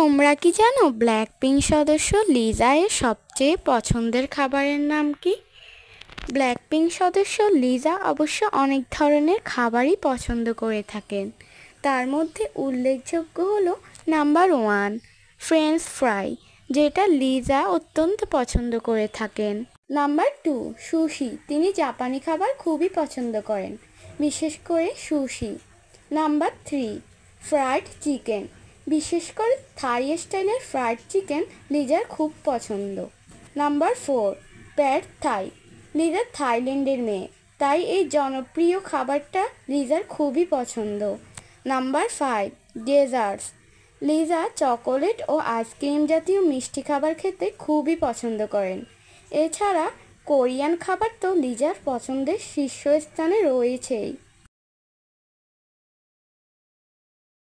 তোমরা কি জানো ব্ল্যাকপিঙ্ক সদস্য লিজা এর সবচেয়ে পছন্দের খাবারের নাম কি? ব্ল্যাকপিঙ্ক সদস্য লিজা অবশ্য অনেক ধরনের খাবারই পছন্দ করে থাকেন। তার মধ্যে উল্লেখযোগ্য হলো নাম্বার 1 ফ্রেঞ্চ ফ্রাই, যেটা লিজা অত্যন্ত পছন্দ করে থাকেন। নাম্বার 2 সুশি, তিনি জাপানি খাবার খুবই পছন্দ করেন, বিশেষ করে সুশি। নাম্বার 3 ফ্রাইড চিকেন, বিশেষ করে থাই স্টাইলের ফ্রাইড চিকেন লিজার খুব পছন্দ। নাম্বার 4 প্যাড থাই, লিজা থাইল্যান্ডের মেয়ে, তাই এই জনপ্রিয় খাবারটা লিজার খুবই পছন্দ। নাম্বার 5 ডেজার্টস, লিজা চকোলেট ও আইসক্রিম জাতীয় মিষ্টি খাবার খেতে খুবই পছন্দ করেন। এছাড়া কোরিয়ান খাবার তো লিজার পছন্দের শীর্ষস্থানে রয়েছেই।